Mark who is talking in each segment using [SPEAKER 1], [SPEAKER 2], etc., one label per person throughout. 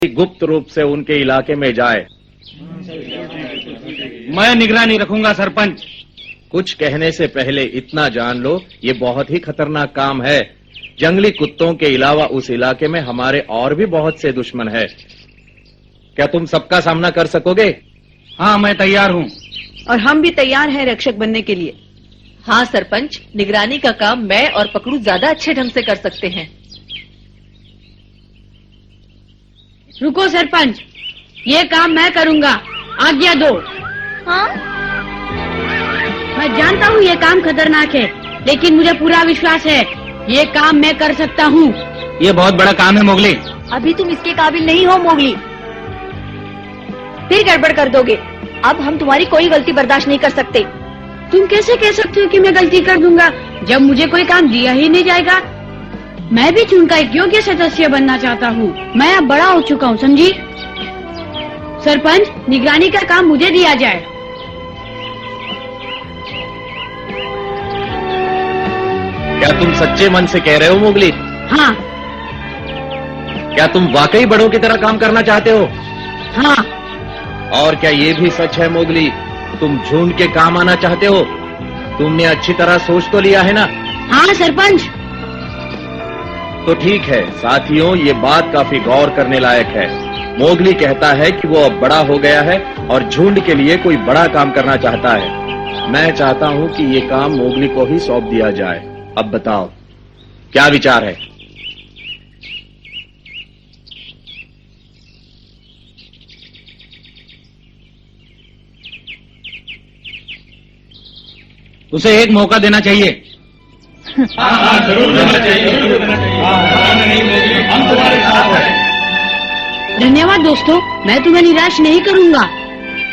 [SPEAKER 1] गुप्त रूप से उनके इलाके में जाए।
[SPEAKER 2] मैं निगरानी रखूंगा सरपंच।
[SPEAKER 1] कुछ कहने से पहले इतना जान लो, ये बहुत ही खतरनाक काम है। जंगली कुत्तों के अलावा उस इलाके में हमारे और भी बहुत से दुश्मन है। क्या तुम सबका सामना कर सकोगे?
[SPEAKER 2] हाँ, मैं तैयार हूँ।
[SPEAKER 3] और हम भी तैयार हैं रक्षक बनने के लिए।
[SPEAKER 4] हाँ सरपंच, निगरानी का काम मैं और पकड़ू ज्यादा अच्छे ढंग से कर सकते हैं।
[SPEAKER 3] रुको सरपंच, ये काम मैं करूंगा, आज्ञा दो।
[SPEAKER 4] हाँ?
[SPEAKER 3] मैं जानता हूँ ये काम खतरनाक है, लेकिन मुझे पूरा विश्वास है ये काम मैं कर सकता हूँ।
[SPEAKER 2] ये बहुत बड़ा काम है मोगली।
[SPEAKER 3] अभी तुम इसके काबिल नहीं हो मोगली, फिर गड़बड़ कर दोगे। अब हम तुम्हारी कोई गलती बर्दाश्त नहीं कर सकते। तुम कैसे कह सकते हो कि मैं गलती कर दूंगा जब मुझे कोई काम दिया ही नहीं जाएगा? मैं भी झुंड का एक योग्य सदस्य बनना चाहता हूँ। मैं अब बड़ा हो चुका हूँ, समझी? सरपंच, निगरानी का काम मुझे दिया जाए।
[SPEAKER 1] क्या तुम सच्चे मन से कह रहे हो मोगली?
[SPEAKER 3] हाँ।
[SPEAKER 1] क्या तुम वाकई बड़ों की तरह काम करना चाहते हो?
[SPEAKER 3] हाँ।
[SPEAKER 1] और क्या ये भी सच है मोगली, तुम झुंड के काम आना चाहते हो? तुमने अच्छी तरह सोच तो लिया है ना?
[SPEAKER 3] हाँ सरपंच।
[SPEAKER 1] तो ठीक है साथियों, ये बात काफी गौर करने लायक है। मोगली कहता है कि वो अब बड़ा हो गया है और झुंड के लिए कोई बड़ा काम करना चाहता है। मैं चाहता हूँ कि ये काम मोगली को ही सौंप दिया जाए। अब बताओ क्या विचार है?
[SPEAKER 2] उसे एक मौका देना चाहिए। हाँ, जरूर देना चाहिए, जरूर देना चाहिए। हम तुम्हारे साथ हैं।
[SPEAKER 3] धन्यवाद दोस्तों, मैं तुम्हें निराश नहीं करूंगा।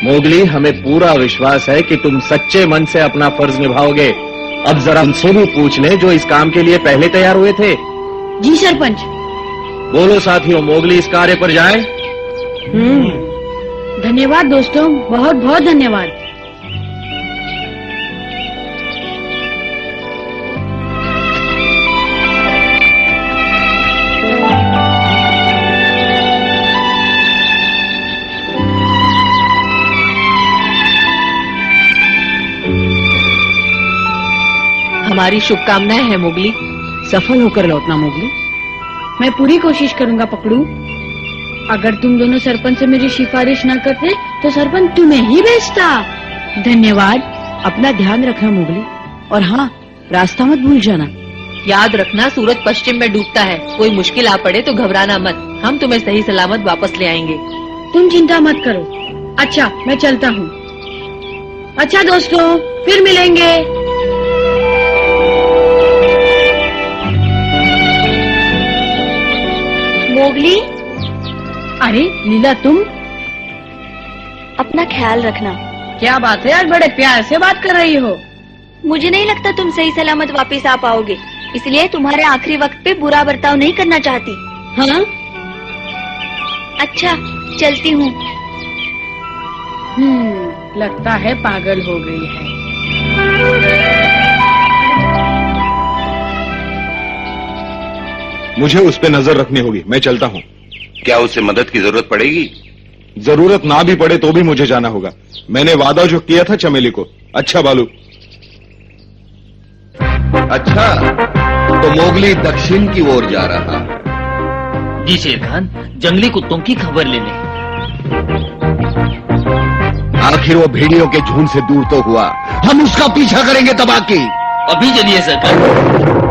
[SPEAKER 1] मोगली, हमें पूरा विश्वास है कि तुम सच्चे मन से अपना फर्ज निभाओगे। अब जरा उनसे भी पूछ ले जो इस काम के लिए पहले तैयार हुए थे।
[SPEAKER 3] जी सरपंच।
[SPEAKER 1] बोलो साथियों, मोगली इस कार्य पर जाए।
[SPEAKER 3] धन्यवाद दोस्तों, बहुत बहुत धन्यवाद।
[SPEAKER 4] हमारी शुभकामनाएं हैं मोगली।
[SPEAKER 3] सफल होकर लौटना मोगली। मैं पूरी कोशिश करूंगा पकड़ू। अगर तुम दोनों सरपंच से मेरी सिफारिश न करते तो सरपंच तुम्हें ही भेजता। धन्यवाद। अपना ध्यान रखना मोगली, और हाँ, रास्ता मत भूल जाना।
[SPEAKER 4] याद रखना, सूरज पश्चिम में डूबता है। कोई मुश्किल आ पड़े तो घबराना मत, हम तुम्हें सही सलामत वापस ले आएंगे।
[SPEAKER 3] तुम चिंता मत करो। अच्छा, मैं चलता हूँ। अच्छा दोस्तों, फिर मिलेंगे। मोगली। अरे लीला, तुम?
[SPEAKER 5] अपना ख्याल रखना।
[SPEAKER 3] क्या बात है, आज बड़े प्यार से बात कर रही हो।
[SPEAKER 5] मुझे नहीं लगता तुम सही सलामत वापस आ पाओगे, इसलिए तुम्हारे आखिरी वक्त पे बुरा बर्ताव नहीं करना चाहती।
[SPEAKER 3] हाँ?
[SPEAKER 5] अच्छा, चलती हूँ।
[SPEAKER 3] लगता है पागल हो गई है।
[SPEAKER 6] मुझे उस पे नजर रखनी होगी, मैं चलता हूँ।
[SPEAKER 7] क्या उसे मदद की जरूरत पड़ेगी?
[SPEAKER 6] जरूरत ना भी पड़े तो भी मुझे जाना होगा। मैंने वादा जो किया था चमेली को। अच्छा बालू।
[SPEAKER 7] अच्छा, तो मोगली दक्षिण की ओर जा रहा।
[SPEAKER 8] जी शेर खान, जंगली कुत्तों की खबर लेने।
[SPEAKER 7] आखिर वो भेड़ियों के झुंड से दूर तो हुआ, हम उसका पीछा करेंगे तबाह की।
[SPEAKER 8] अभी चलिए सरकार।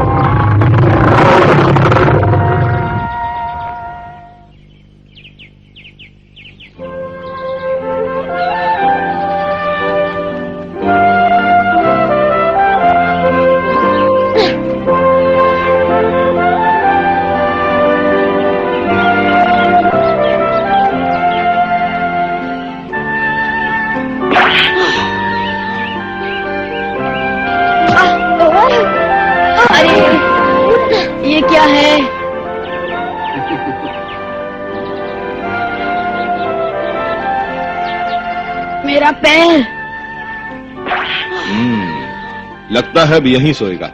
[SPEAKER 3] ये क्या है? मेरा पैर।
[SPEAKER 6] लगता है अब यहीं सोएगा।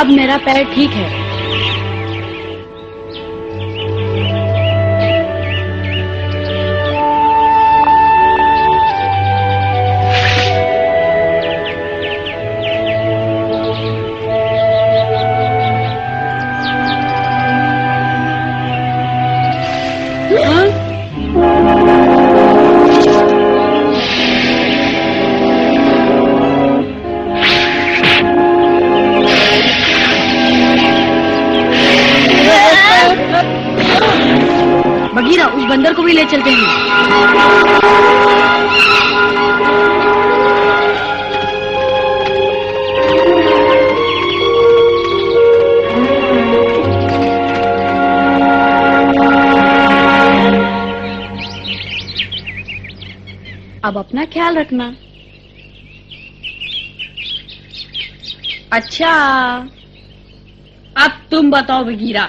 [SPEAKER 3] अब मेरा पैर ठीक है। बगीरा, उस बंदर को भी ले चलते हैं। अब अपना ख्याल रखना। अच्छा, अब तुम बताओ बगीरा,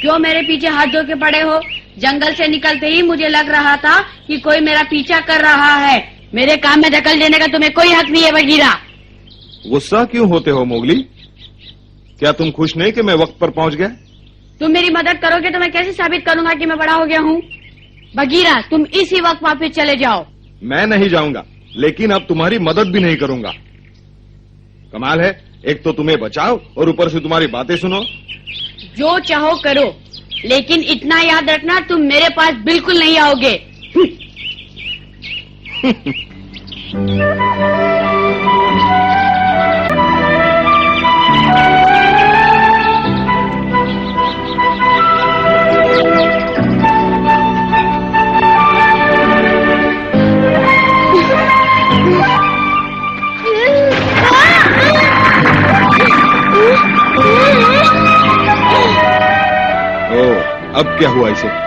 [SPEAKER 3] क्यों मेरे पीछे हाथ धो के पड़े हो? जंगल से निकलते ही मुझे लग रहा था कि कोई मेरा पीछा कर रहा है। मेरे काम में दखल देने का तुम्हें कोई हक नहीं है बगीरा।
[SPEAKER 6] गुस्सा क्यों होते हो मोगली? क्या तुम खुश नहीं कि मैं वक्त पर पहुंच गया?
[SPEAKER 3] तुम मेरी मदद करोगे तो मैं कैसे साबित करूंगा कि मैं बड़ा हो गया हूँ? बगीरा, तुम इसी वक्त वापस चले जाओ।
[SPEAKER 6] मैं नहीं जाऊंगा, लेकिन अब तुम्हारी मदद भी नहीं करूंगा। कमाल है, एक तो तुम्हें बचाओ और ऊपर से तुम्हारी बातें सुनो।
[SPEAKER 3] जो चाहो करो, लेकिन इतना याद रखना, तुम मेरे पास बिल्कुल नहीं आओगे।
[SPEAKER 6] अब क्या हुआ इसे?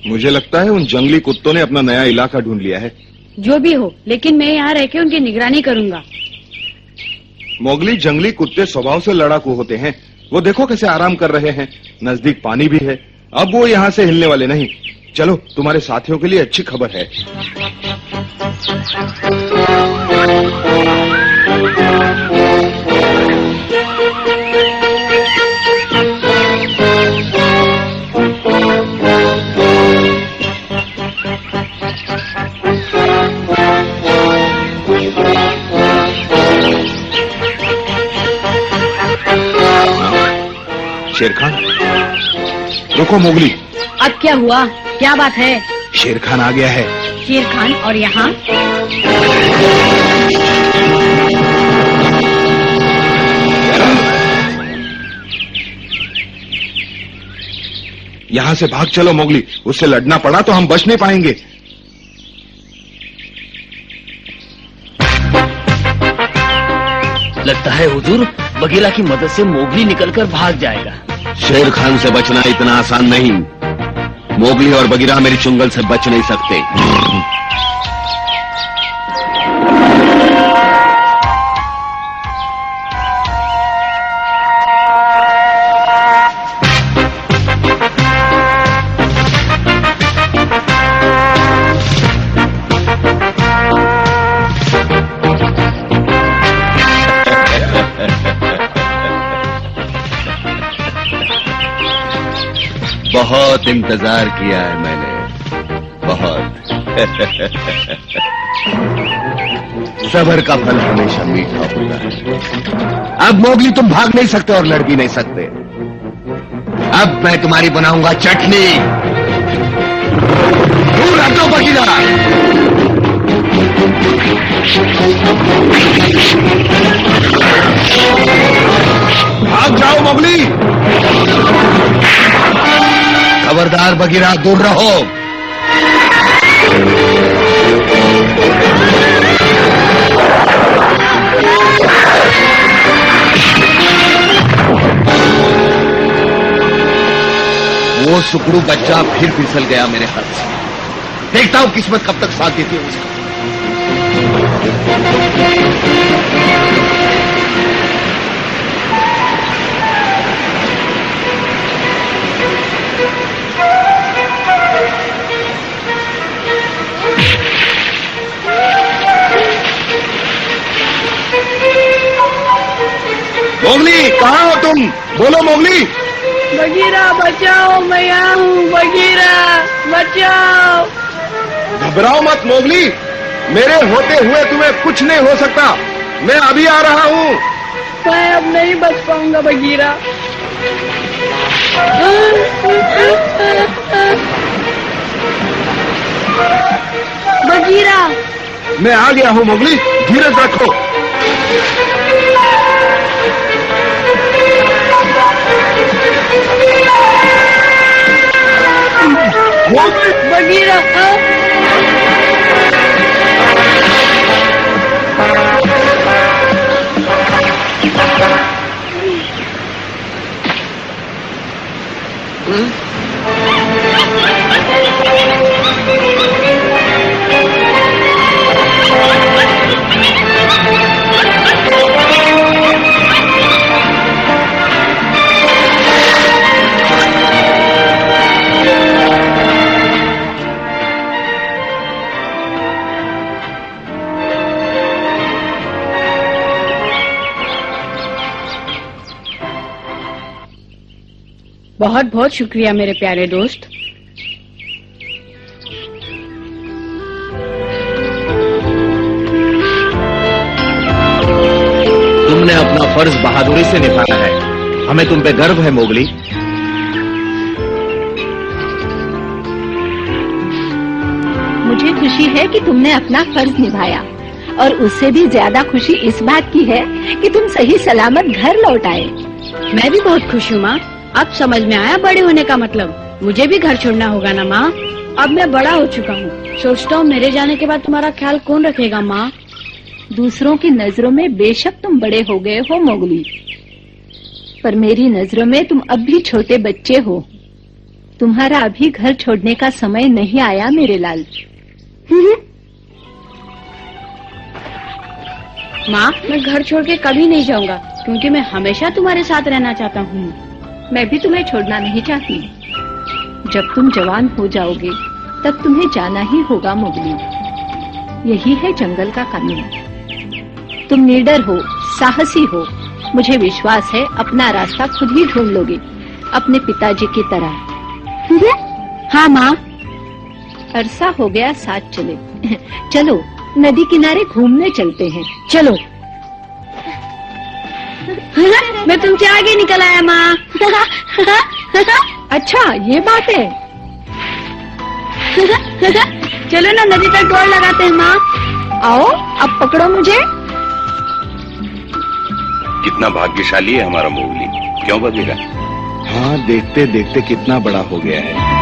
[SPEAKER 6] मुझे लगता है उन जंगली कुत्तों ने अपना नया इलाका ढूंढ लिया है।
[SPEAKER 3] जो भी हो, लेकिन मैं यहाँ रह के उनकी निगरानी करूंगा।
[SPEAKER 6] मोगली, जंगली कुत्ते स्वभाव से लड़ाकू होते हैं। वो देखो कैसे आराम कर रहे हैं, नजदीक पानी भी है। अब वो यहाँ से हिलने वाले नहीं। चलो, तुम्हारे साथियों के लिए अच्छी खबर है। शेर खान, रुको मोगली।
[SPEAKER 3] अब क्या हुआ? क्या बात है?
[SPEAKER 6] शेर खान आ गया है।
[SPEAKER 3] शेर खान? और यहाँ?
[SPEAKER 6] यहाँ से भाग चलो मोगली, उससे लड़ना पड़ा तो हम बच नहीं पाएंगे।
[SPEAKER 8] लगता है हुजूर, बगीरा की मदद से मोगली निकलकर भाग जाएगा।
[SPEAKER 7] शेर खान से बचना इतना आसान नहीं। मोगली और बगीरा मेरी चुंगल से बच नहीं सकते। बहुत इंतजार किया है मैंने, बहुत। सब्र का फल हमेशा मीठा होता है। अब मोगली तुम भाग नहीं सकते और लड़ भी नहीं सकते। अब मैं तुम्हारी बनाऊंगा चटनी। दूर हटो बगीरा। भाग जाओ मोगली। खबर खबरदार बगीरा, दूर रहो। वो सुकड़ू बच्चा फिर फिसल गया मेरे हाथ से। देखता हूं किस्मत कब तक साथ देती है उसका।
[SPEAKER 6] मोगली, कहाँ हो तुम? बोलो मोगली।
[SPEAKER 3] बगीरा बचाओ, मैं यहाँ हूँ। बगीरा बचाओ।
[SPEAKER 6] घबराओ मत मोगली, मेरे होते हुए तुम्हें कुछ नहीं हो सकता। मैं अभी आ रहा हूँ।
[SPEAKER 3] मैं अब नहीं बच पाऊंगा बगीरा। बगीरा,
[SPEAKER 6] मैं आ गया हूँ मोगली, धीरज रखो।
[SPEAKER 3] बगीरा, बहुत बहुत शुक्रिया मेरे प्यारे दोस्त।
[SPEAKER 1] तुमने अपना फर्ज बहादुरी से निभाया है, हमें तुम पे गर्व है मोगली।
[SPEAKER 9] मुझे खुशी है कि तुमने अपना फर्ज निभाया, और उससे भी ज्यादा खुशी इस बात की है कि तुम सही सलामत घर लौट आए।
[SPEAKER 3] मैं भी बहुत खुश हूँ माँ। अब समझ में आया बड़े होने का मतलब। मुझे भी घर छोड़ना होगा ना माँ। अब मैं बड़ा हो चुका हूँ। सोचता हूँ मेरे जाने के बाद तुम्हारा ख्याल कौन रखेगा माँ।
[SPEAKER 9] दूसरों की नजरों में बेशक तुम बड़े हो गए हो मोगली, पर मेरी नजरों में तुम अब भी छोटे बच्चे हो। तुम्हारा अभी घर छोड़ने का समय नहीं आया मेरे लाल।
[SPEAKER 3] माँ, मैं घर छोड़ के कभी नहीं जाऊंगा, क्योंकि मैं हमेशा तुम्हारे साथ रहना चाहता हूँ।
[SPEAKER 9] मैं भी तुम्हें छोड़ना नहीं चाहती। जब तुम जवान हो जाओगे तब तुम्हें जाना ही होगा मोगली। यही है जंगल का कानून। तुम निडर हो, साहसी हो। मुझे विश्वास है अपना रास्ता खुद ही ढूंढ लोगे, अपने पिताजी की तरह।
[SPEAKER 3] हाँ माँ।
[SPEAKER 9] अरसा हो गया साथ चले। चलो नदी किनारे घूमने चलते हैं।
[SPEAKER 3] चलो। मैं तुमसे आगे निकल आया माँ।
[SPEAKER 9] अच्छा ये बात है।
[SPEAKER 3] चलो ना नदी तक दौड़ लगाते हैं माँ।
[SPEAKER 9] आओ अब पकड़ो मुझे।
[SPEAKER 10] कितना भाग्यशाली है हमारा मोगली, क्यों बगीरा?
[SPEAKER 6] हाँ, देखते देखते कितना बड़ा हो गया है।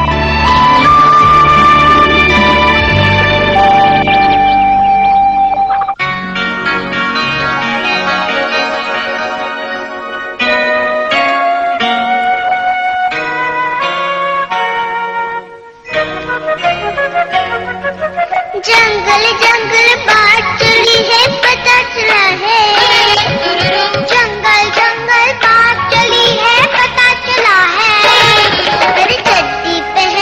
[SPEAKER 11] जंगल जंगल बात चली है, पता चला है। जंगल जंगल बात चली है, पता चला है। अरे चड्डी पहन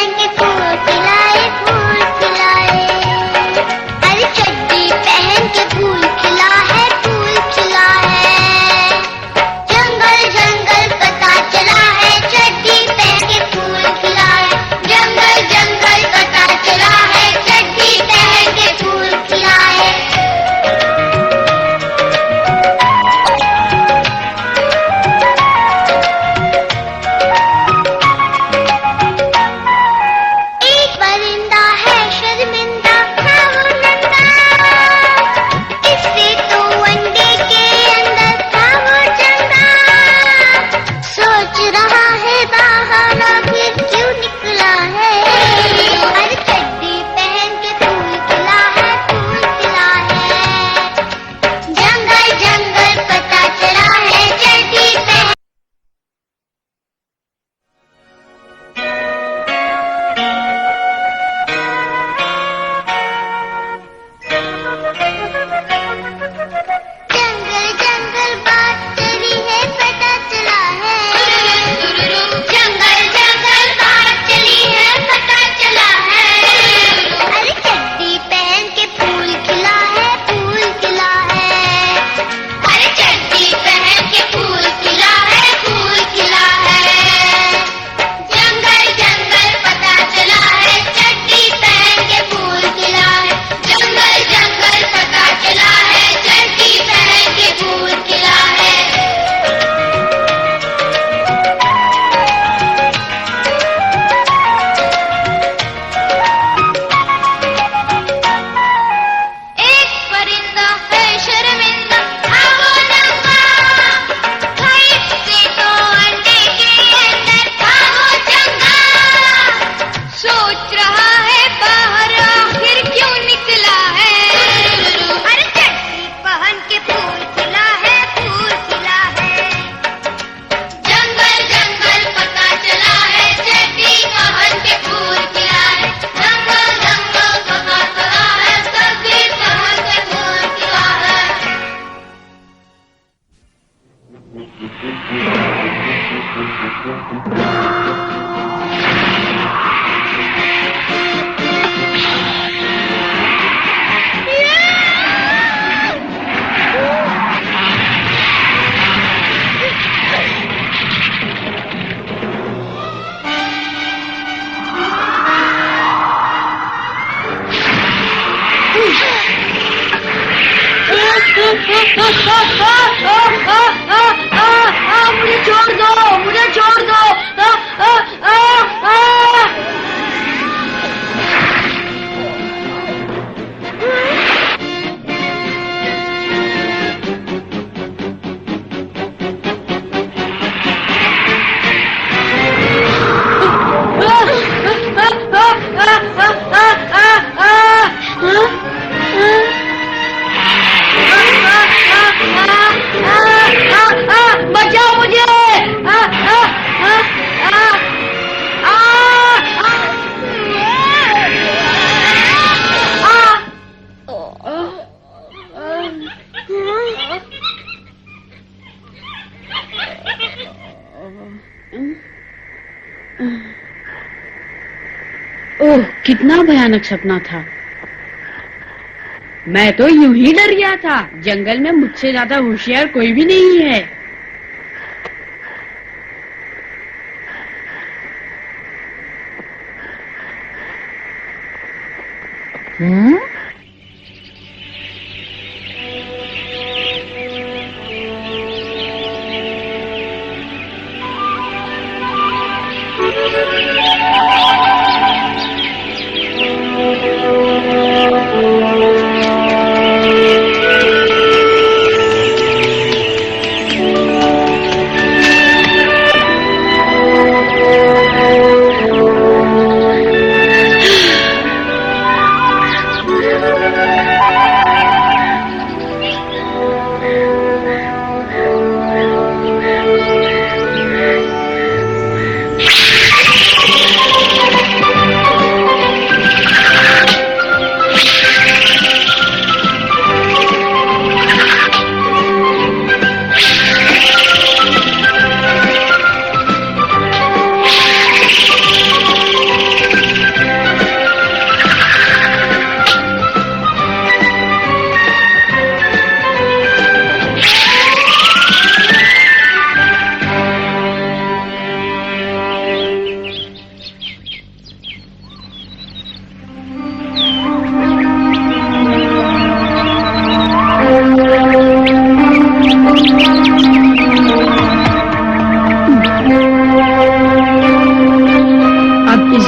[SPEAKER 3] मुझे छोड़ दो, मुझे छोड़ दो। बचाओ मुझे। ओह, कितना भयानक सपना था। मैं तो यूं ही डर गया था। जंगल में मुझसे ज्यादा होशियार कोई भी नहीं है।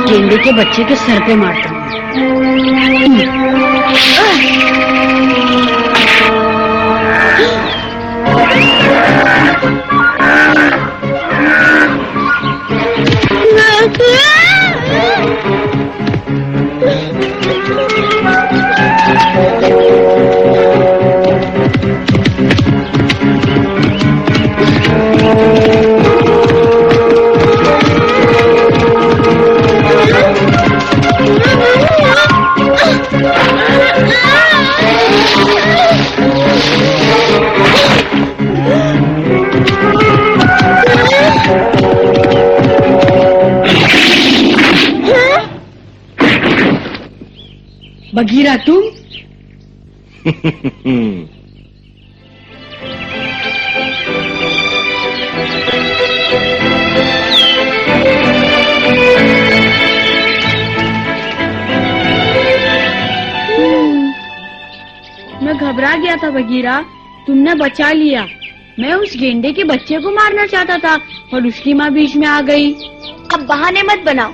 [SPEAKER 3] गेंडे के बच्चे के सर पे मारता हूँ। बगीरा तुम? मैं घबरा गया था बगीरा, तुमने बचा लिया। मैं उस गेंडे के बच्चे को मारना चाहता था और उसकी माँ बीच में आ गई।
[SPEAKER 5] अब बहाने मत बनाओ,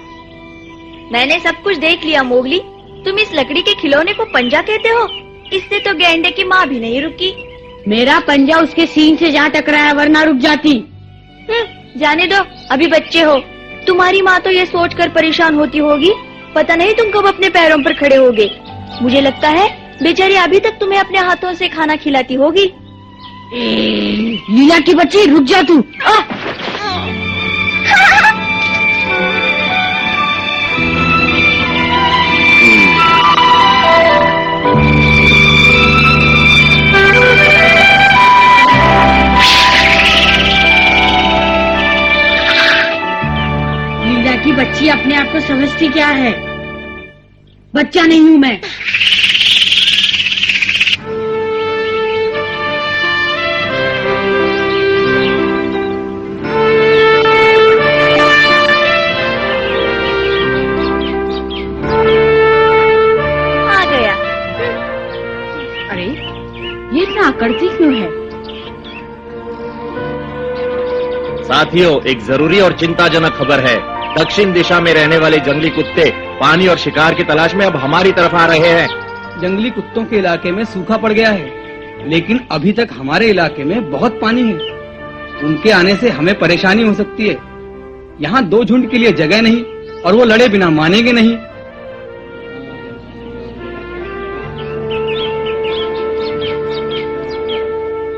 [SPEAKER 5] मैंने सब कुछ देख लिया मोगली। तुम इस लकड़ी के खिलौने को पंजा कहते हो? इससे तो गेंडे की माँ भी नहीं रुकी।
[SPEAKER 3] मेरा पंजा उसके सींग से जहाँ टकराया, वरना रुक जाती।
[SPEAKER 5] जाने दो, अभी बच्चे हो। तुम्हारी माँ तो ये सोचकर परेशान होती होगी, पता नहीं तुम कब अपने पैरों पर खड़े होगे। मुझे लगता है बेचारी अभी तक तुम्हें अपने हाथों से खाना खिलाती होगी।
[SPEAKER 3] लीला की बच्ची, रुक जा तू। लीला की बच्ची अपने आप को समझती क्या है? बच्चा नहीं हूँ मैं। करती
[SPEAKER 9] क्यों है?
[SPEAKER 1] साथियों, एक जरूरी और चिंताजनक खबर है। दक्षिण दिशा में रहने वाले जंगली कुत्ते पानी और शिकार की तलाश में अब हमारी तरफ आ रहे हैं।
[SPEAKER 2] जंगली कुत्तों के इलाके में सूखा पड़ गया है, लेकिन अभी तक हमारे इलाके में बहुत पानी है। उनके आने से हमें परेशानी हो सकती है। यहाँ 2 झुंड के लिए जगह नहीं और वो लड़े बिना मानेंगे नहीं।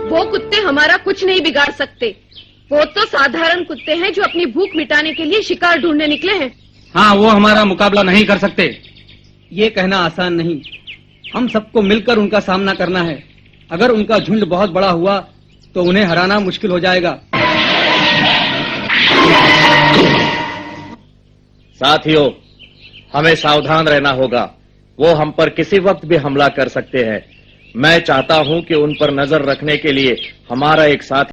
[SPEAKER 12] वो कुत्ते हमारा कुछ नहीं बिगाड़ सकते। वो तो साधारण कुत्ते हैं जो अपनी भूख मिटाने के लिए शिकार ढूंढने निकले हैं।
[SPEAKER 2] हाँ, वो हमारा मुकाबला नहीं कर सकते। ये कहना आसान नहीं। हम सबको मिलकर उनका सामना करना है। अगर उनका झुंड बहुत बड़ा हुआ तो उन्हें हराना मुश्किल हो जाएगा।
[SPEAKER 1] साथियों, हमें सावधान रहना होगा। वो हम पर किसी वक्त भी हमला कर सकते हैं। मैं चाहता हूं कि उन पर नजर रखने के लिए हमारा एक साथी